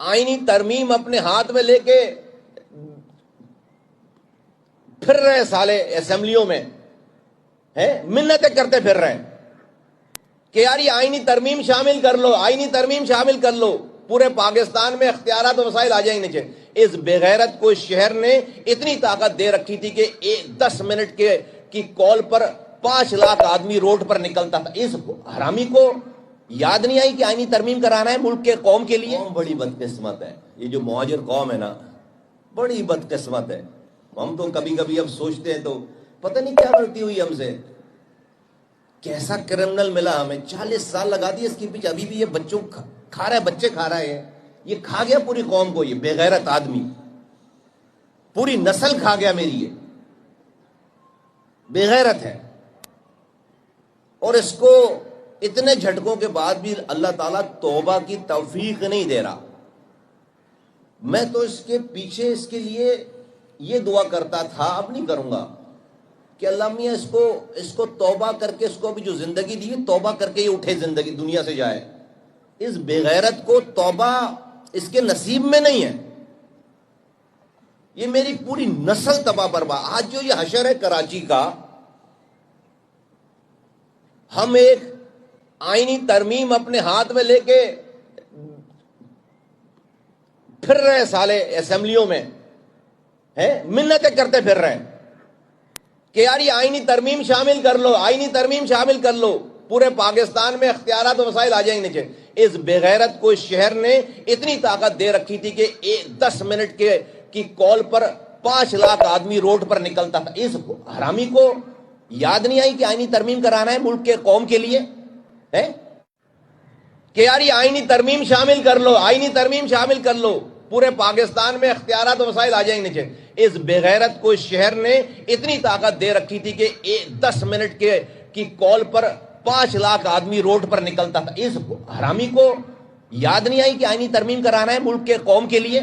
آئینی ترمیم اپنے ہاتھ میں لے کے پھر رہے سالے اسمبلیوں میں منتیں کرتے پھر رہے ہیں کہ یار یہ آئینی ترمیم شامل کر لو، آئینی ترمیم شامل کر لو، پورے پاکستان میں اختیارات و وسائل آ جائیں گے نیچے۔ اس بغیرت کو اس شہر نے اتنی طاقت دے رکھی تھی کہ 10 منٹ کی کال پر 5 لاکھ آدمی روڈ پر نکلتا تھا۔ اس حرامی کو یاد نہیں آئی کہ آئینی ترمیم کرانا ہے ملک کے قوم کے لیے۔ بڑی بدقسمت ہے یہ جو مہاجر قوم ہے نا، بڑی بدقسمت ہے۔ ہم تو کبھی کبھی اب سوچتے ہیں تو پتہ نہیں کیا غلطی ہوئی ہم سے، کیسا کرمنل ملا ہمیں، 40 سال لگا دیے اس کے پیچھے، ابھی بھی یہ بچوں کھا رہا ہے، بچے کھا رہا ہے، یہ کھا گیا پوری قوم کو، یہ بے غیرت آدمی پوری نسل کھا گیا میری، یہ بے غیرت ہے۔ اور اس کو اتنے جھٹکوں کے بعد بھی اللہ تعالیٰ توبہ کی توفیق نہیں دے رہا۔ میں تو اس کے پیچھے اس کے لیے یہ دعا کرتا تھا، اب نہیں کروں گا، کہ اللہ میاں اس کو توبہ کر کے، اس کو بھی جو زندگی دی توبہ کر کے یہ اٹھے، زندگی دنیا سے جائے۔ اس بے غیرت کو توبہ اس کے نصیب میں نہیں ہے، یہ میری پوری نسل تباہ برباد۔ آج جو یہ حشر ہے کراچی کا، ہم ایک آئینی ترمیم اپنے ہاتھ میں لے کے پھر رہے سالے اسمبلیوں میں منتیں کرتے پھر رہے ہیں کہ یار یہ آئینی ترمیم شامل کر لو، آئینی ترمیم شامل کر لو، پورے پاکستان میں اختیارات و وسائل آ جائیں گے نیچے۔ اس بغیرت کو اس شہر نے اتنی طاقت دے رکھی تھی کہ 10 منٹ کی کال پر 5 لاکھ آدمی روڈ پر نکلتا تھا۔ اس حرامی کو یاد نہیں آئی کہ آئینی ترمیم کرانا ہے ملک کے قوم کے لیے، کہ یار یہ آئینی ترمیم شامل کر لو، آئینی ترمیم شامل کر لو، پورے پاکستان میں اختیارات و وسائل آ جائیں گے نیچے۔ اس بغیرت کو اس شہر نے اتنی طاقت دے رکھی تھی کہ 10 منٹ کی کال پر 5 لاکھ آدمی روڈ پر نکلتا تھا۔ اس حرامی کو یاد نہیں آئی کہ آئینی ترمیم کرانا ہے ملک کے قوم کے لیے،